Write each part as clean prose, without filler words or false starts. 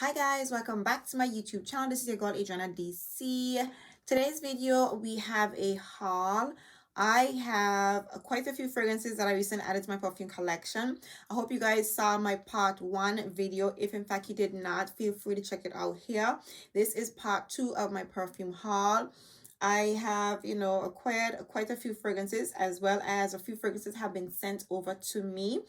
Hi guys, welcome back to my YouTube channel. This is your girl Adriana DC. Today's video we have a haul. I have quite a few fragrances that I recently added to my perfume collection. I hope you guys saw my part 1 video. If in fact you did not, feel free to check it out here. This is part 2 of my perfume haul. I have, acquired quite a few fragrances, as well as a few fragrances have been sent over to me.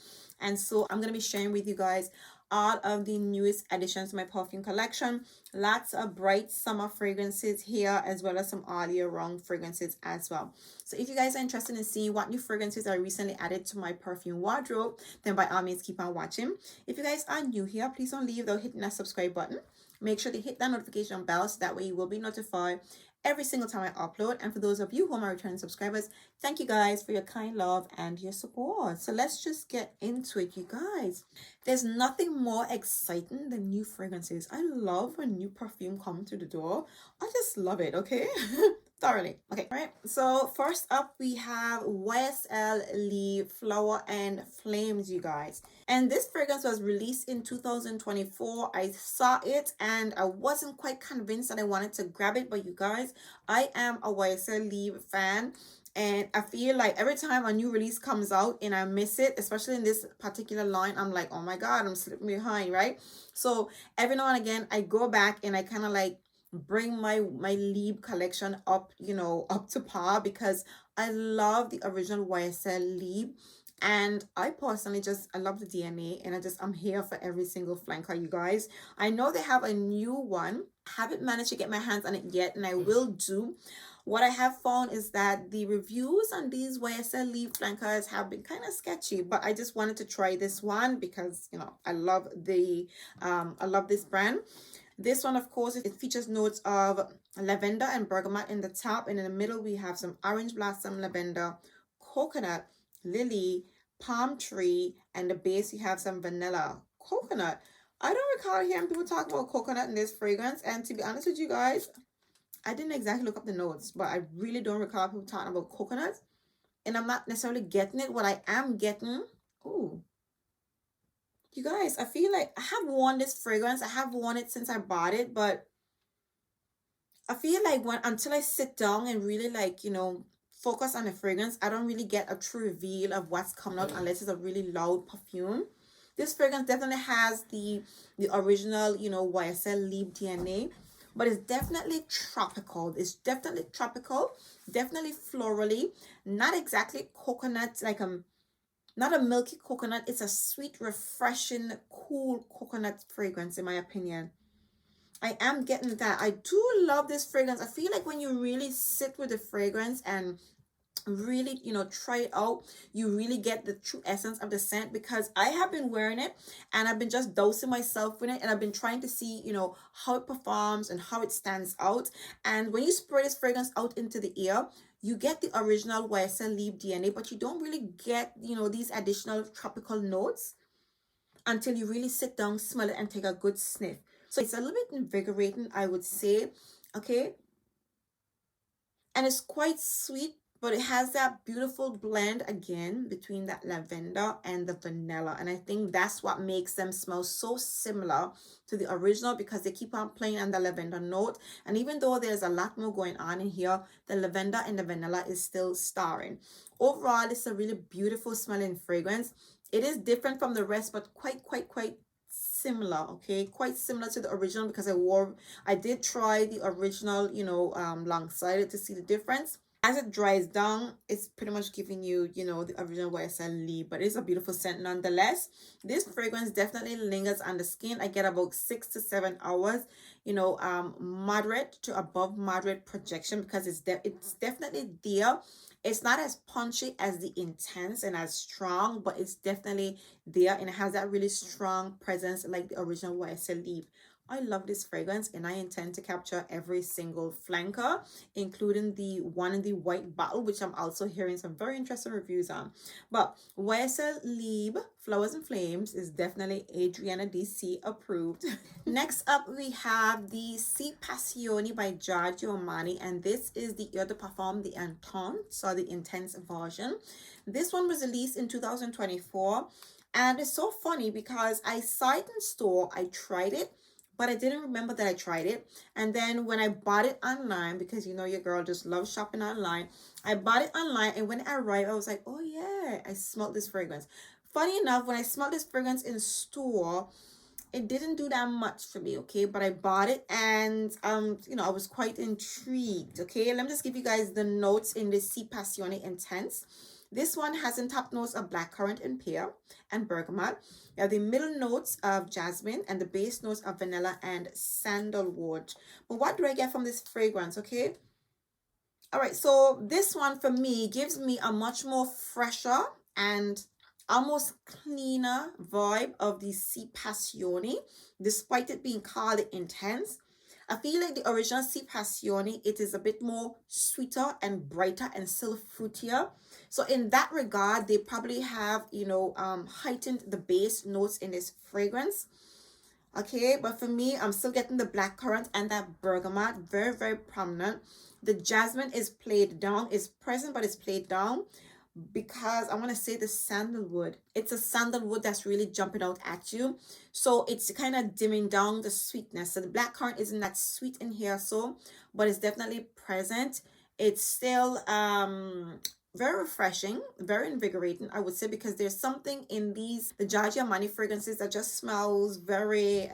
And so I'm going to be sharing with you guys all of the newest additions to my perfume collection. Lots of bright summer fragrances here, as well as some all year round fragrances as well. So if you guys are interested in seeing what new fragrances I recently added to my perfume wardrobe, then by all means keep on watching. If you guys are new here, please don't leave without hitting that subscribe button. Make sure to hit that notification bell so that way you will be notified every single time I upload. And for those of you who are my returning subscribers, thank you guys for your kind love and your support. So let's just get into it, you guys. There's nothing more exciting than new fragrances. I love when new perfume comes to the door. I just love it, okay? Thoroughly. Okay, right. So first up we have YSL Flower and Flames, you guys. And this fragrance was released in 2024. I saw it and I wasn't quite convinced that I wanted to grab it, but you guys, I am a YSL fan. And I feel like every time a new release comes out and I miss it, especially in this particular line, I'm like, oh my God, I'm slipping behind, right? So every now and again, I go back and I kind of like bring my Lieb collection up, up to par, because I love the original YSL Lieb. And I personally I love the DNA, and I'm here for every single flanker, you guys. I know they have a new one. Haven't managed to get my hands on it yet, and I will do. What I have found is that the reviews on these YSL Lieb flankers have been kind of sketchy, but I just wanted to try this one because, I love this brand. This one, of course, it features notes of lavender and bergamot in the top, and in the middle we have some orange blossom, lavender, coconut, lily, palm tree, and the base you have some vanilla, coconut. I don't recall hearing people talk about coconut in this fragrance, and to be honest with you guys, I didn't exactly look up the notes, but I really don't recall people talking about coconut, and I'm not necessarily getting it. What I am getting, ooh, you guys, I feel like I have worn this fragrance. I have worn it since I bought it, but I feel like until I sit down and really focus on the fragrance, I don't really get a true reveal of what's coming out unless it's a really loud perfume. This fragrance definitely has the original, YSL Lieb DNA, but it's definitely tropical. It's definitely tropical, definitely florally, not exactly coconut, not a milky coconut. It's a sweet, refreshing, cool coconut fragrance, in my opinion. I am getting that. I do love this fragrance. I feel like when you really sit with the fragrance and really try it out, you really get the true essence of the scent, because I have been wearing it and I've been just dosing myself with it, and I've been trying to see how it performs and how it stands out. And when you spray this fragrance out into the air, you get the original YSL Lieb DNA, but you don't really get these additional tropical notes until you really sit down, smell it, and take a good sniff. So it's a little bit invigorating, I would say. Okay, and it's quite sweet, but it has that beautiful blend again between that lavender and the vanilla, and I think that's what makes them smell so similar to the original, because they keep on playing on the lavender note. And even though there's a lot more going on in here, the lavender and the vanilla is still starring. Overall, it's a really beautiful smelling fragrance. It is different from the rest, but quite similar. Okay, quite similar to the original, because I did try the original alongside it to see the difference. As it dries down, it's pretty much giving you the original YSL Lieb, but it's a beautiful scent nonetheless. This fragrance definitely lingers on the skin. I get about 6 to 7 hours, moderate to above moderate projection, because it's definitely there. It's not as punchy as the intense and as strong, but it's definitely there, and it has that really strong presence like the original YSL Lieb. I love this fragrance, and I intend to capture every single flanker, including the one in the white bottle, which I'm also hearing some very interesting reviews on. But YSL Lieb Flowers and Flames is definitely Adriana DC approved. Next up, we have the C Passione by Giorgio Armani, and this is the Eau de Parfum the Intense, so the intense version. This one was released in 2024, and it's so funny because I saw it in store, I tried it, but I didn't remember that I tried it. And then when I bought it online, because you know your girl just loves shopping online, I bought it online, and when it arrived, I was like, oh yeah, I smelled this fragrance. Funny enough, when I smelled this fragrance in store, it didn't do that much for me, okay? But I bought it, and you know, I was quite intrigued, okay? Let me just give you guys the notes in the Si Passione Intense. This one has in top notes of blackcurrant and pear and bergamot. You have the middle notes of jasmine and the base notes of vanilla and sandalwood. But what do I get from this fragrance, okay? All right, so this one for me gives me a much more fresher and almost cleaner vibe of the Si Passione, despite it being called intense. I feel like the original Si Passione, it is a bit more sweeter and brighter and still fruitier. So in that regard, they probably have, you know, heightened the base notes in this fragrance. Okay, but for me, I'm still getting the blackcurrant and that bergamot, very, very prominent. The jasmine is played down, is present, but it's played down, because I want to say the sandalwood, it's a sandalwood that's really jumping out at you, so it's kind of dimming down the sweetness. So the blackcurrant isn't that sweet in here, so, but it's definitely present. It's still very refreshing, very invigorating, I would say, because there's something in these, the Giorgio Armani fragrances, that just smells very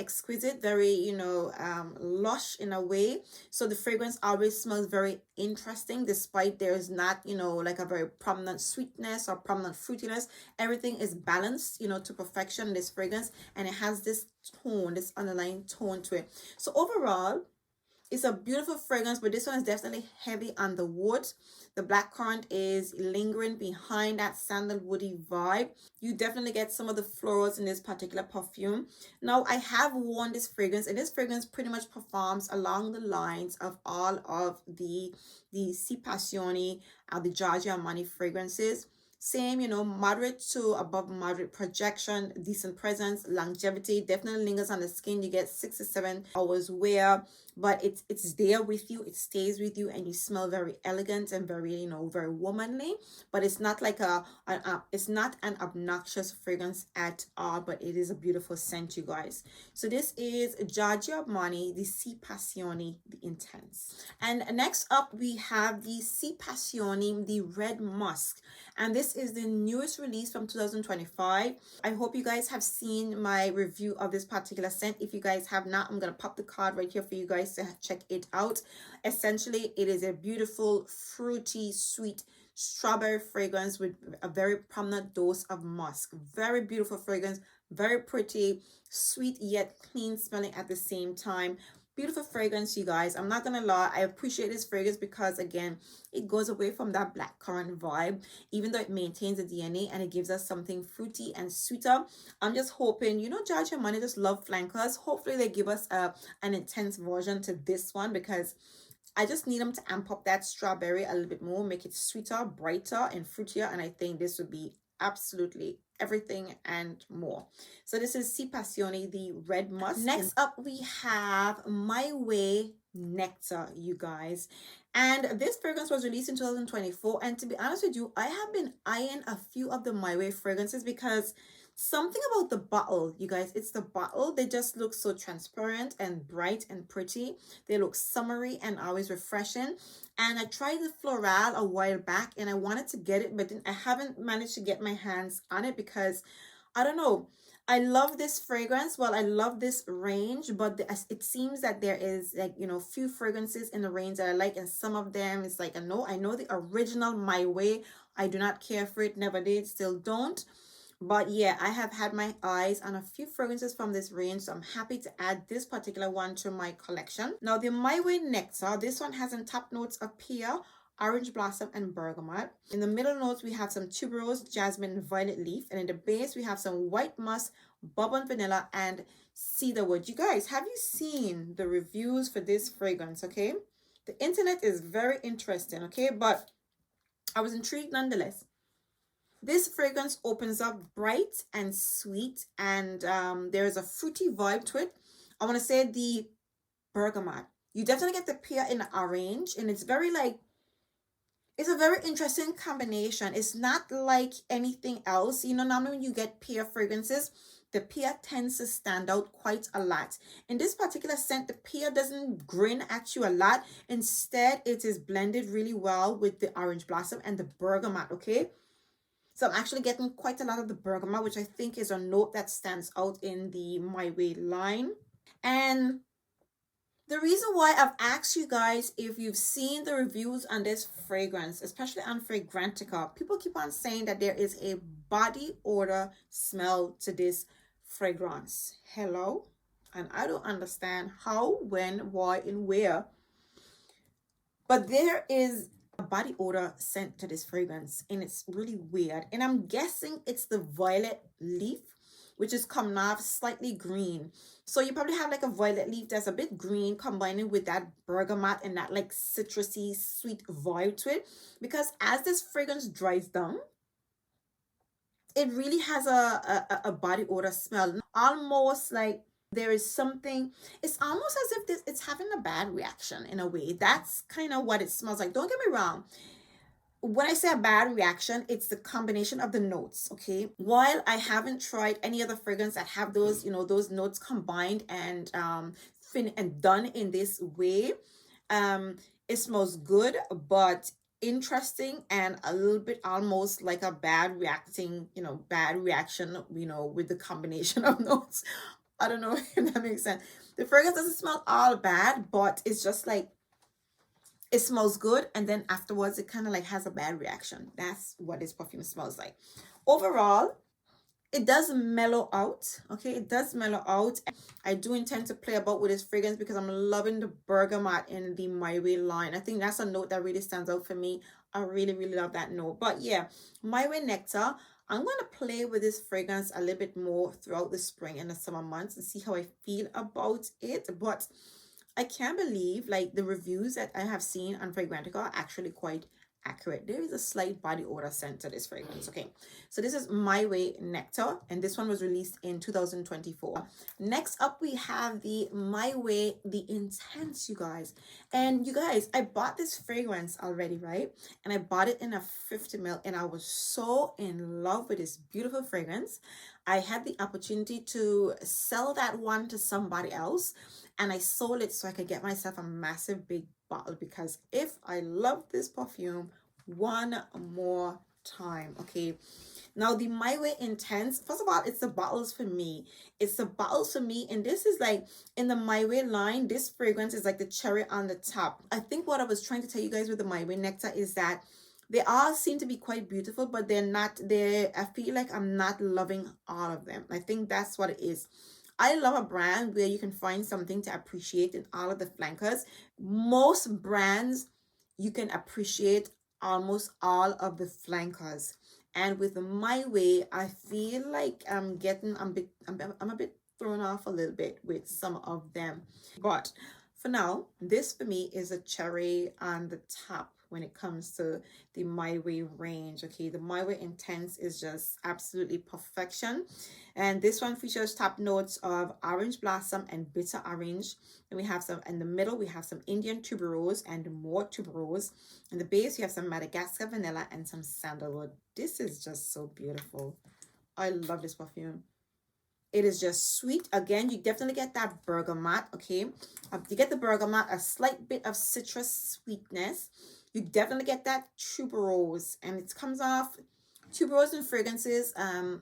exquisite, very, you know, lush in a way. So the fragrance always smells very interesting, despite there's not, you know, like a very prominent sweetness or prominent fruitiness. Everything is balanced, you know, to perfection in this fragrance, and it has this tone, this underlying tone to it. So overall, it's a beautiful fragrance, but this one is definitely heavy on the wood. The blackcurrant is lingering behind that sandalwoody vibe. You definitely get some of the florals in this particular perfume. Now, I have worn this fragrance, and this fragrance pretty much performs along the lines of all of the Si Passione, the Giorgio Armani fragrances. Same, you know, moderate to above moderate projection, decent presence, longevity, definitely lingers on the skin. You get 6 to 7 hours wear, but it's there with you, it stays with you, and you smell very elegant and very, you know, very womanly. But it's not like it's not an obnoxious fragrance at all, but it is a beautiful scent, you guys. So this is Giorgio Armani, the Si Passione, the Intense. And next up, we have the Si Passione, the Red Musk. And this is the newest release from 2025. I hope you guys have seen my review of this particular scent. If you guys have not, I'm going to pop the card right here for you guys to check it out. Essentially, it is a beautiful, fruity, sweet strawberry fragrance with a very prominent dose of musk. Very beautiful fragrance, very pretty, sweet yet clean smelling at the same time. Beautiful fragrance, you guys. I'm not gonna lie, I appreciate this fragrance because, again, it goes away from that blackcurrant vibe, even though it maintains the DNA, and it gives us something fruity and sweeter. I'm just hoping, you know, Giorgio Armani just love flankers. Hopefully they give us an intense version to this one, because I just need them to amp up that strawberry a little bit more, make it sweeter, brighter, and fruitier, and I think this would be absolutely everything and more. So this is Si Passione, the Red Musk. Next up, we have My Way Nectar, you guys. And this fragrance was released in 2024. And to be honest with you, I have been eyeing a few of the My Way fragrances, because something about the bottle, you guys, it's the bottle. They just look so transparent and bright and pretty. They look summery and always refreshing. And I tried the Floral a while back, and I wanted to get it, but I haven't managed to get my hands on it, because I don't know, I love this fragrance. Well, I love this range, but it seems that there is, like, you know, few fragrances in the range that I like, and some of them it's like, I know the original My Way, I do not care for it, never did, still don't. But yeah, I have had my eyes on a few fragrances from this range, so I'm happy to add this particular one to my collection. Now, the My Way Nectar, this one has in top notes of pear, orange blossom, and bergamot. In the middle notes, we have some tuberose, jasmine, violet leaf. And in the base, we have some white musk, bourbon vanilla, and cedarwood. You guys, have you seen the reviews for this fragrance, okay? The internet is very interesting, okay? But I was intrigued nonetheless. This fragrance opens up bright and sweet, and there's a fruity vibe to it. I want to say the bergamot. You definitely get the pear in the orange, and it's very like, it's a very interesting combination. It's not like anything else. You know, normally when you get pear fragrances, the pear tends to stand out quite a lot. In this particular scent, the pear doesn't grin at you a lot. Instead, it is blended really well with the orange blossom and the bergamot, okay? So I'm actually getting quite a lot of the bergamot, which I think is a note that stands out in the My Way line. And the reason why I've asked you guys if you've seen the reviews on this fragrance, especially on Fragrantica, people keep on saying that there is a body odor smell to this fragrance. Hello? And I don't understand how, when, why, and where. But there is a body odor scent to this fragrance, and it's really weird. And I'm guessing it's the violet leaf, which is coming off slightly green. So you probably have like a violet leaf that's a bit green combining with that bergamot and that like citrusy sweet vibe to it. Because as this fragrance dries down, it really has a body odor smell. Almost like there is something, it's almost as if it's having a bad reaction in a way. That's kind of what it smells like. Don't get me wrong. When I say a bad reaction, it's the combination of the notes, okay? While I haven't tried any other fragrance that have those, you know, those notes combined and done in this way, it smells good, but interesting and a little bit almost like a bad reaction, with the combination of notes. I don't know if that makes sense. The fragrance doesn't smell all bad, but it's just like, it smells good, and then afterwards it kind of like has a bad reaction. That's what this perfume smells like. Overall, it does mellow out, okay? It does mellow out. I do intend to play about with this fragrance because I'm loving the bergamot in the My Way line. I think that's a note that really stands out for me. I really, really love that note. But yeah, My Way Nectar, I'm going to play with this fragrance a little bit more throughout the spring and the summer months and see how I feel about it. But I can't believe like the reviews that I have seen on Fragrantica are actually quite accurate. There is a slight body odor scent to this fragrance. Okay, so this is My Way Nectar, and this one was released in 2024. Next up, we have the My Way The Intense, you guys. And you guys, I bought this fragrance already, right? And I bought it in a 50 ml, and I was so in love with this beautiful fragrance. I had the opportunity to sell that one to somebody else, and I sold it so I could get myself a massive big bottle, because if I love this perfume one more time, okay? Now the My Way Intense, first of all, it's the bottles for me. It's the bottles for me, and this is like in the My Way line, this fragrance is like the cherry on the top. I think what I was trying to tell you guys with the My Way Nectar is that they all seem to be quite beautiful, but they're not there. I feel like I'm not loving all of them. I think that's what it is. I love a brand where you can find something to appreciate in all of the flankers. Most brands, you can appreciate almost all of the flankers. And with My Way, I feel like I'm a bit thrown off a little bit with some of them. But for now, this for me is a cherry on the top when it comes to the My Way range. Okay, the My Way Intense is just absolutely perfection. And this one features top notes of orange blossom and bitter orange. And we have some in the middle, we have some Indian tuberose and more tuberose. In the base, you have some Madagascar vanilla and some sandalwood. This is just so beautiful. I love this perfume. It is just sweet. Again, you definitely get that bergamot, okay? You get the bergamot, a slight bit of citrus sweetness. You definitely get that tuberose, and it comes off, tuberose and fragrances,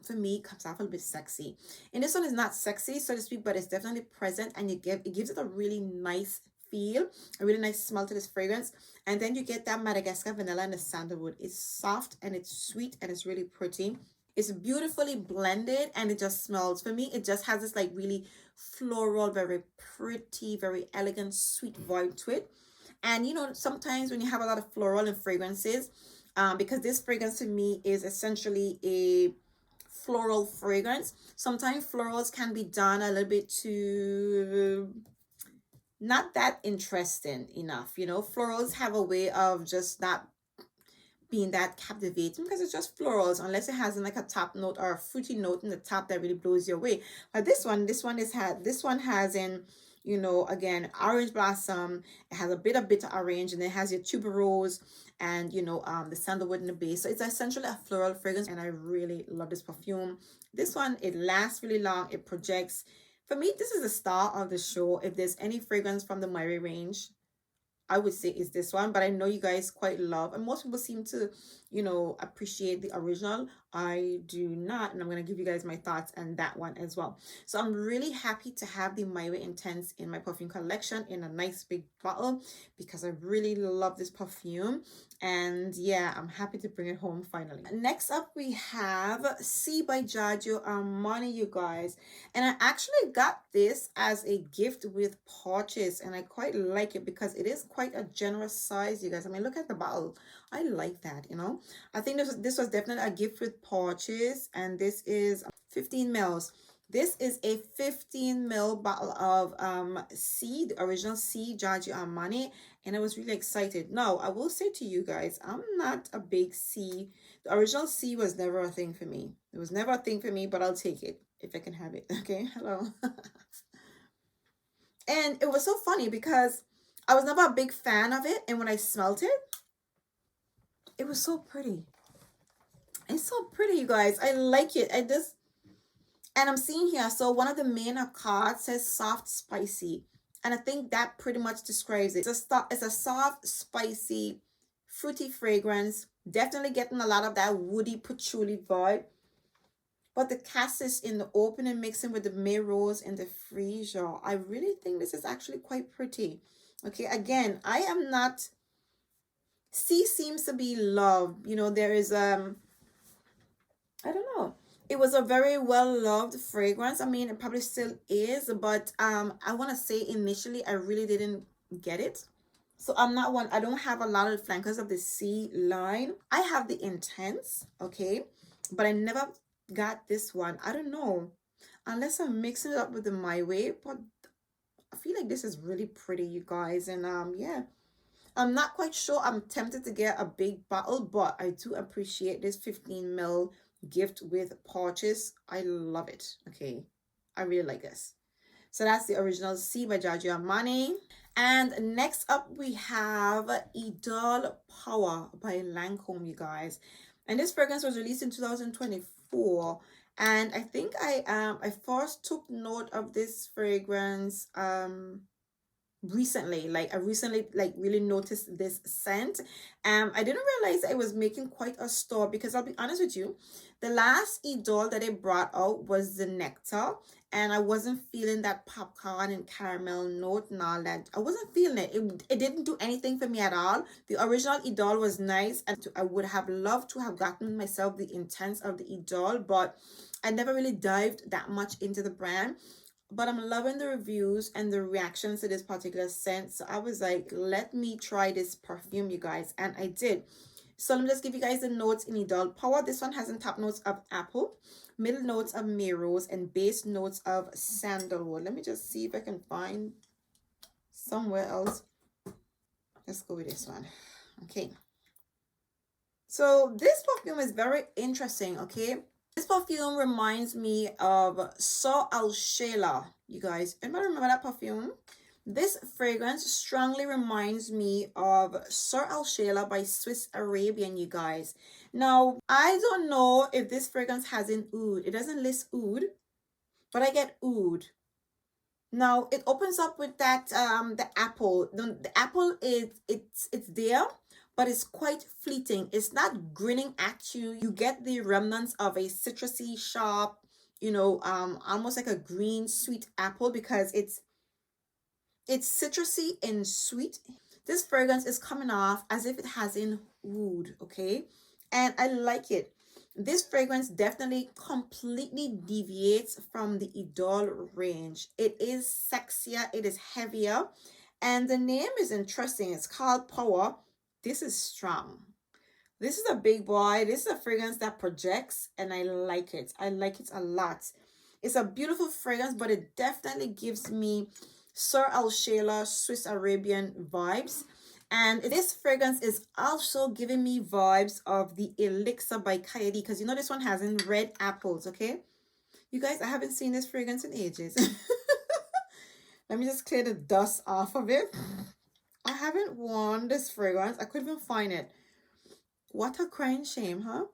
for me, comes off a little bit sexy. And this one is not sexy, so to speak, but it's definitely present, and it gives it a really nice feel, a really nice smell to this fragrance. And then you get that Madagascar vanilla and the sandalwood. It's soft and it's sweet and it's really pretty. It's beautifully blended, and it just smells, for me, it just has this like really floral, very pretty, very elegant, sweet vibe to it. And you know, sometimes when you have a lot of floral and fragrances, because this fragrance to me is essentially a floral fragrance, sometimes florals can be done a little bit too not that interesting enough. You know, florals have a way of just not being that captivating because it's just florals, unless it has like a top note or a fruity note in the top that really blows you away. But this one has in you know, again, orange blossom. It has a bit of bitter orange, and it has your tuberose and, you know, the sandalwood in the base. So it's essentially a floral fragrance, and I really love this perfume. This one, it lasts really long. It projects. For me, this is the star of the show. If there's any fragrance from the Myri range, I would say is this one, but I know you guys quite love, and most people seem to, you know, appreciate the original. I do not, and I'm going to give you guys my thoughts on that one as well. So I'm really happy to have the My Way Intense in my perfume collection in a nice big bottle, because I really love this perfume, and yeah, I'm happy to bring it home finally. Next up, we have C by Giorgio Armani, you guys, and I actually got this as a gift with purchase, and I quite like it because it is quite a generous size, you guys. I mean, look at the bottle. I like that, you know. I think this was definitely a gift with purchase, and this is 15 mils. This is a 15 ml bottle of C, the original C Giorgio Armani, and I was really excited. Now, I will say to you guys, I'm not a big C. The original C was never a thing for me. It was never a thing for me, but I'll take it if I can have it. Okay, hello. And it was so funny because I was never a big fan of it, and when I smelled it, it was so pretty. It's so pretty, you guys. I like it. And I'm seeing here, so one of the main cards says soft, spicy. And I think that pretty much describes it. It's a soft, spicy, fruity fragrance. Definitely getting a lot of that woody patchouli vibe. But the cassis in the opening mixing with the May Rose and the Freesia, I really think this is actually quite pretty. Okay, again, I am not... C seems to be loved. You know, there is... I don't know. It was a very well loved fragrance. I mean, it probably still is, but I want to say initially I really didn't get it. So I don't have a lot of flankers of the C line. I have the Intense, okay, but I never got this one. I don't know, unless I'm mixing it up with the My Way, but I feel like this is really pretty, you guys. And yeah, I'm not quite sure. I'm tempted to get a big bottle, but I do appreciate this 15 ml gift with purchase. I love it. Okay, I really like this. So that's the original C by Giorgio Armani. And next up we have Eid Doll Power by Lancome, you guys. And this fragrance was released in 2024. And I think I first took note of this fragrance recently. Like I recently really noticed this scent. I didn't realize that it was making quite a stir, because I'll be honest with you, the last Eid Doll that they brought out was the Nectar, and I wasn't feeling that popcorn and caramel note and all that. I wasn't feeling it. It didn't do anything for me at all. The original Eid Doll was nice, and I would have loved to have gotten myself the Intense of the Eid Doll, but I never really dived that much into the brand. But I'm loving the reviews and the reactions to this particular scent. So I was like, let me try this perfume, you guys. And I did. So let me just give you guys the notes in Eid Doll Power. This one has in top notes of apple, middle notes of May Rose, and base notes of sandalwood. Let me just see if I can find somewhere else. Let's go with this one. Okay. So this perfume is very interesting, okay? This perfume reminds me of Sor Al Shayla, you guys. Anybody remember that perfume? This fragrance strongly reminds me of Sor Al Shayla by Swiss Arabian, you guys. Now, I don't know if this fragrance has an oud. It doesn't list oud, but I get oud. Now, it opens up with that, the apple. The apple is, it's there, but it's quite fleeting. It's not grinning at you. You get the remnants of a citrusy, sharp, you know, almost like a green sweet apple, because it's citrusy and sweet. This fragrance is coming off as if it has in oud, okay? And I like it. This fragrance definitely completely deviates from the Eid Doll range. It is sexier, it is heavier, and the name is interesting. It's called Power. This is strong. This is a big boy. This is a fragrance that projects, and I like it. I like it a lot. It's a beautiful fragrance, but it definitely gives me Sor Al Shayla Swiss Arabian vibes. And this fragrance is also giving me vibes of the Elixir by Kylie, because you know this one has in red apples, okay? You guys, I haven't seen this fragrance in ages. Let me just clear the dust off of it. I haven't worn this fragrance. I couldn't even find it. What a crying shame, huh?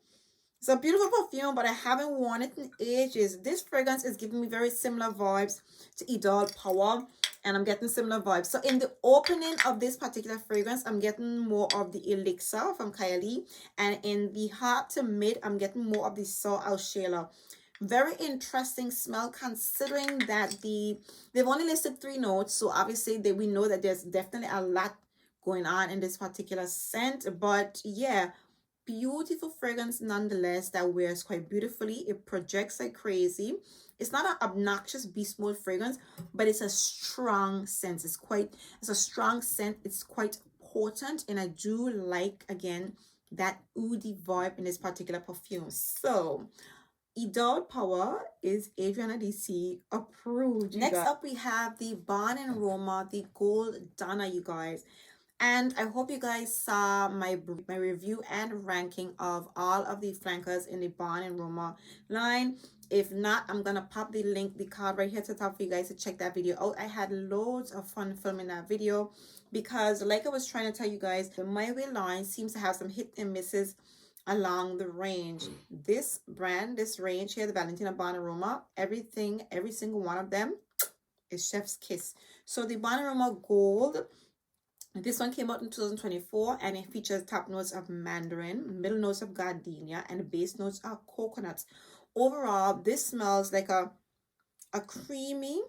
It's a beautiful perfume, but I haven't worn it in ages. This fragrance is giving me very similar vibes to Eid Doll Power, and I'm getting similar vibes. So in the opening of this particular fragrance, I'm getting more of the Elixir from Kylie, and in the heart to mid, I'm getting more of the SORA Shayla. Very interesting smell, considering that they've only listed 3 notes, so obviously we know that there's definitely a lot going on in this particular scent. But yeah, beautiful fragrance nonetheless, that wears quite beautifully. It projects like crazy. It's not an obnoxious beast mode fragrance, but it's a strong scent. It's a strong scent. It's quite potent, and I do like, again, that oody vibe in this particular perfume. So Eid Doll Power is Adriana DC approved. Next up, we have the Barn and Aroma, the Gold Donna, you guys. And I hope you guys saw my review and ranking of all of the flankers in the Barn and Aroma line. If not, I'm going to pop the link, the card right here to the top for you guys to check that video out. I had loads of fun filming that video because, like I was trying to tell you guys, the My Way line seems to have some hit and misses along the range. This brand, this range here, the Valentino Barn Aroma, every single one of them is chef's kiss. So the Barn Aroma Gold, this one came out in 2024, and it features top notes of mandarin, middle notes of gardenia, and the base notes are coconuts. Overall, this smells like a creamy,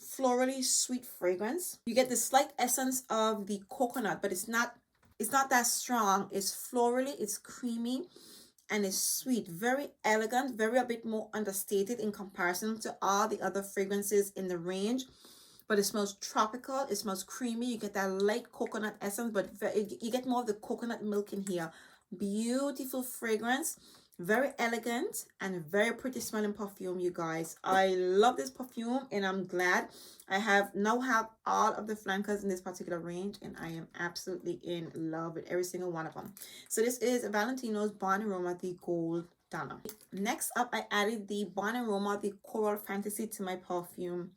florally sweet fragrance. You get the slight essence of the coconut, but it's not that strong. It's florally, it's creamy, and it's sweet. Very elegant, very a bit more understated in comparison to all the other fragrances in the range. But it smells tropical. It smells creamy. You get that light coconut essence, but you get more of the coconut milk in here. Beautiful fragrance. Very elegant and very pretty smelling perfume, you guys. I love this perfume, and I'm glad I now have all of the flankers in this particular range, and I am absolutely in love with every single one of them. So this is Valentino's Barn Aroma, the Gold Donna. Next up, I added the Barn Aroma, the Coral Fantasy, to my perfume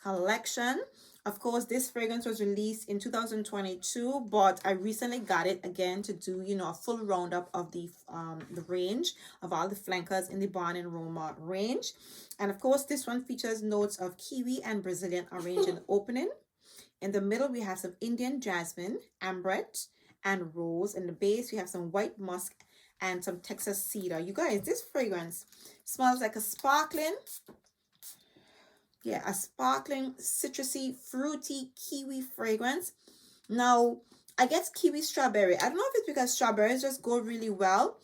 collection. Of course, this fragrance was released in 2022, but I recently got it again to do, you know, a full roundup of the range of all the flankers in the Barn and Aroma range. And of course, this one features notes of kiwi and Brazilian orange in the opening. In the middle, we have some Indian jasmine, ambrette, and rose. In the base, we have some white musk and some Texas cedar. You guys, this fragrance smells like a sparkling, citrusy, fruity kiwi fragrance. Now, I guess kiwi strawberry. I don't know if it's because strawberries just go really well.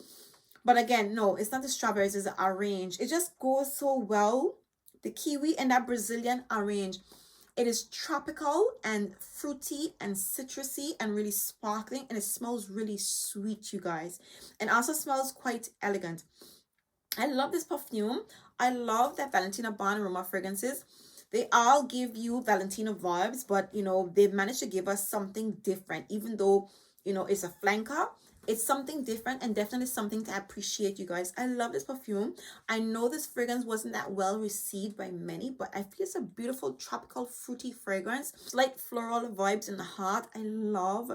But again, no, it's not the strawberries, it's the orange. It just goes so well. The kiwi and that Brazilian orange. It is tropical and fruity and citrusy and really sparkling. And it smells really sweet, you guys. And also smells quite elegant. I love this perfume. I love that Valentino Barn Aroma fragrances. They all give you Valentino vibes, but, you know, they've managed to give us something different. Even though, you know, it's a flanker, it's something different and definitely something to appreciate, you guys. I love this perfume. I know this fragrance wasn't that well received by many, but I feel it's a beautiful tropical fruity fragrance. Slight floral vibes in the heart. I love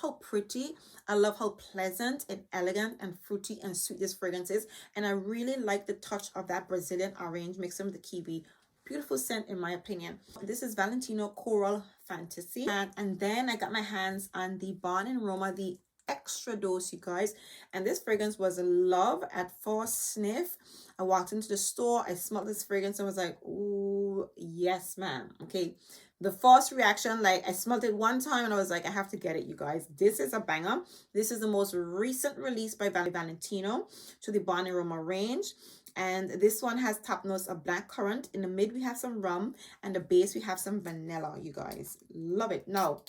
how pretty, I love how pleasant and elegant and fruity and sweet this fragrance is. And I really like the touch of that Brazilian orange mixed with the kiwi. Beautiful scent in my opinion. This is Valentino Coral Fantasy. And then I got my hands on the Barn and Aroma, the Extradose, you guys. And this fragrance was a love at first sniff. I walked into the store, I smelled this fragrance and was like, ooh, yes, ma'am. Okay. The first reaction, like I smelled it one time and I was like, I have to get it, you guys. This is a banger. This is the most recent release by Valentino to the Barn and Aroma range. And this one has top notes of blackcurrant. In the mid, we have some rum. And the base, we have some vanilla, you guys. Love it. Now,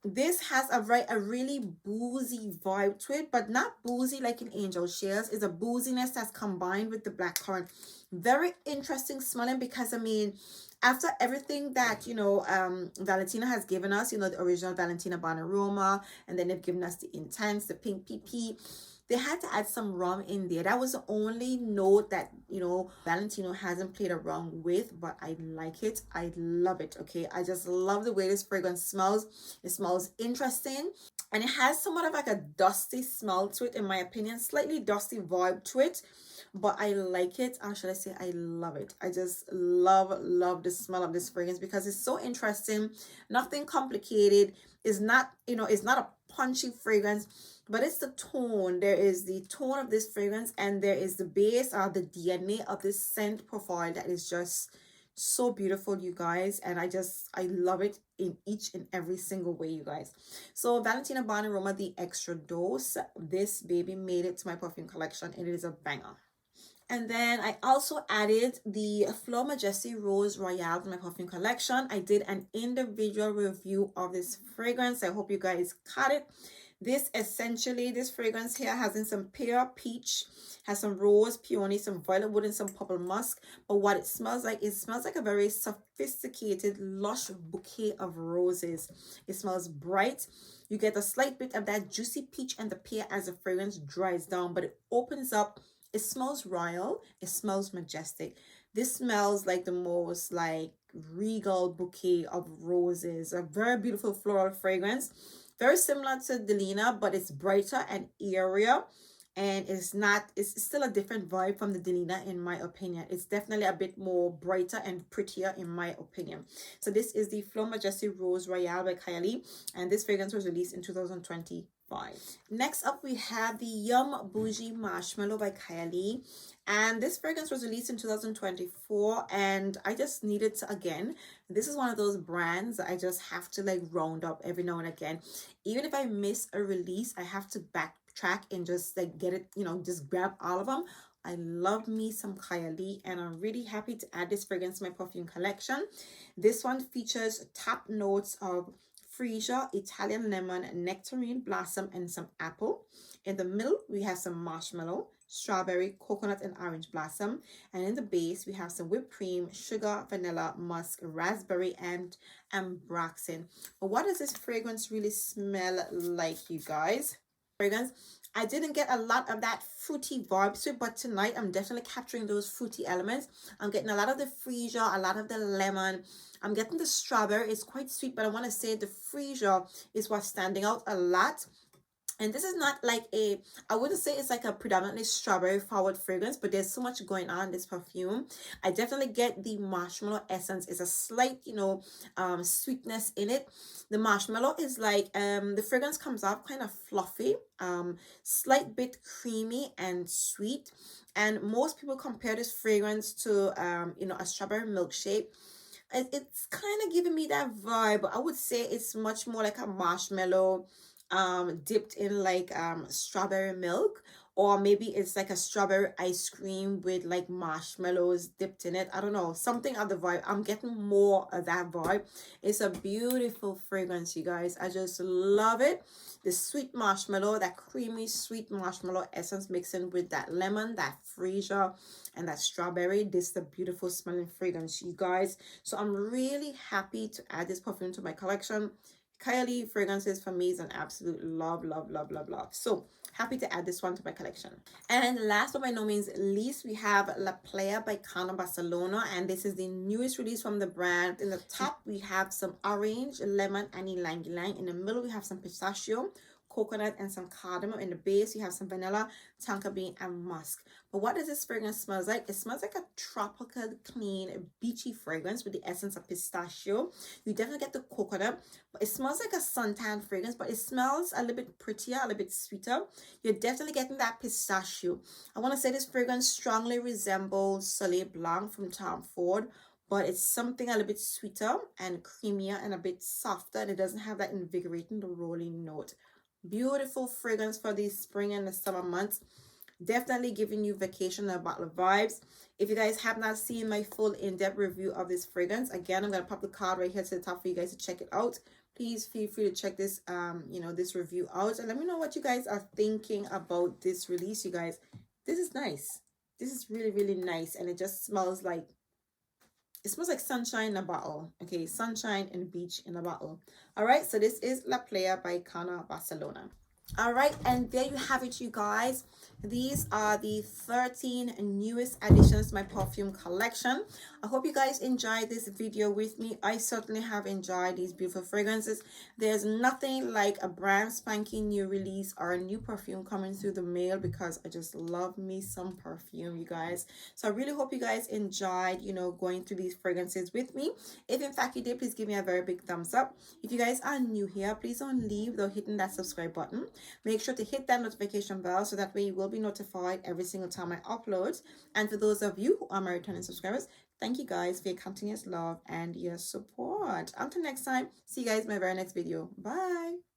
this has a really boozy vibe to it, but not boozy like in Angel Shares. It's a booziness that's combined with the blackcurrant. Very interesting smelling because, I mean, after everything that, you know, Valentino has given us, you know, the original Valentino Barn Aroma, and then they've given us the Intense, the Pink PP. they had to add some rum in there. That was the only note that, you know, Valentino hasn't played around with, but I like it. I love it. Okay, I just love the way this fragrance smells. It smells interesting, and it has somewhat of like a dusty smell to it, in my opinion, slightly dusty vibe to it, but I like it. Or should I say I love it? I just love the smell of this fragrance because it's so interesting. Nothing complicated. It's not, you know, it's not a punchy fragrance, but it's the tone. There is the tone of this fragrance, and there is the base or the DNA of this scent profile that is just so beautiful, you guys. And I love it in each and every single way, you guys. So Valentino by Aroma, the Extradose, this baby made it to my perfume collection, and it is a banger. And then I also added the Flor Majesty Rose Royale to my perfume collection. I did an individual review of this fragrance. I hope you guys caught it. This fragrance here has in some pear, peach, has some rose, peony, some violet wood, and some purple musk. But what it smells like a very sophisticated, lush bouquet of roses. It smells bright. You get a slight bit of that juicy peach and the pear as the fragrance dries down, but it opens up. It smells royal. It smells majestic. This smells like the most like regal bouquet of roses. A very beautiful floral fragrance. Very similar to Delina, but it's brighter and airier. And it's still a different vibe from the Delina, in my opinion. It's definitely a bit more brighter and prettier, in my opinion. So this is the Flor Majesty Rose Royale by Kylie. And this fragrance was released in 2020. Next up, we have the Yum Bougie Marshmallow by Kylie, and this fragrance was released in 2024, and I just needed to, again, this is one of those brands that I just have to like round up every now and again. Even if I miss a release, I have to backtrack and just like get it, you know, just grab all of them. I love me some Kylie, and I'm really happy to add this fragrance to my perfume collection. This one features top notes of freesia, Italian lemon, nectarine blossom, and some apple. In the middle, we have some marshmallow, strawberry, coconut, and orange blossom. And in the base, we have some whipped cream, sugar, vanilla, musk, raspberry, and ambroxan. But what does this fragrance really smell like, you guys? Fragrance, I didn't get a lot of that fruity vibe to it, but tonight I'm definitely capturing those fruity elements. I'm getting a lot of the freesia, a lot of the lemon. I'm getting the strawberry. It's quite sweet, but I want to say the freesia is what's standing out a lot. And this is not like I wouldn't say it's like a predominantly strawberry forward fragrance, but there's so much going on in this perfume. I definitely get the marshmallow essence. It's a slight, you know, sweetness in it. The marshmallow is like, the fragrance comes off kind of fluffy, slight bit creamy and sweet. And most people compare this fragrance to, you know, a strawberry milkshake. It's kind of giving me that vibe. I would say it's much more like a marshmallow dipped in like strawberry milk, or maybe it's like a strawberry ice cream with like marshmallows dipped in it. I don't know, something of the vibe. I'm getting more of that vibe. It's a beautiful fragrance, you guys. I just love it. The sweet marshmallow, that creamy sweet marshmallow essence mixing with that lemon, that freesia, and that strawberry. This is a beautiful smelling fragrance, you guys. So I'm really happy to add this perfume to my collection. Kylie fragrances for me is an absolute love. So happy to add this one to my collection. And last but by no means least, we have La Playa by Kana, Barcelona, and this is the newest release from the brand. In the top, we have some orange, lemon, and ylang ylang. In the middle, we have some pistachio, coconut, and some cardamom. In the base, you have some vanilla, tonka bean, and musk. But what does this fragrance smell like? It smells like a tropical, clean, beachy fragrance with the essence of pistachio. You definitely get the coconut, but it smells like a suntan fragrance, but it smells a little bit prettier, a little bit sweeter. You're definitely getting that pistachio. I want to say this fragrance strongly resembles Soleil Blanc from Tom Ford, but it's something a little bit sweeter and creamier and a bit softer, and it doesn't have that invigorating, the rolling note. Beautiful fragrance for the spring and the summer months. Definitely giving you vacation and bottle vibes. If you guys have not seen my full in-depth review of this fragrance, again, I'm going to pop the card right here to the top for you guys to check it out. Please feel free to check this you know, this review out, and let me know what you guys are thinking about this release, you guys. This is nice. This is really nice, and it just smells like, it smells like sunshine in a bottle. Okay, sunshine and beach in a bottle. All right, so this is La Playa by Kana, Barcelona. All right, and there you have it, you guys. These are the 13 newest additions to my perfume collection. I hope you guys enjoyed this video with me. I certainly have enjoyed these beautiful fragrances. There's nothing like a brand spanking new release or a new perfume coming through the mail, because I just love me some perfume, you guys. So I really hope you guys enjoyed, going through these fragrances with me. If in fact you did, please give me a very big thumbs up. If you guys are new here, please don't leave without hitting that subscribe button. Make sure to hit that notification bell so that way you will be notified every single time I upload. And for those of you who are my returning subscribers, thank you guys for your continuous love and your support. Until next time, see you guys in my very next video. Bye.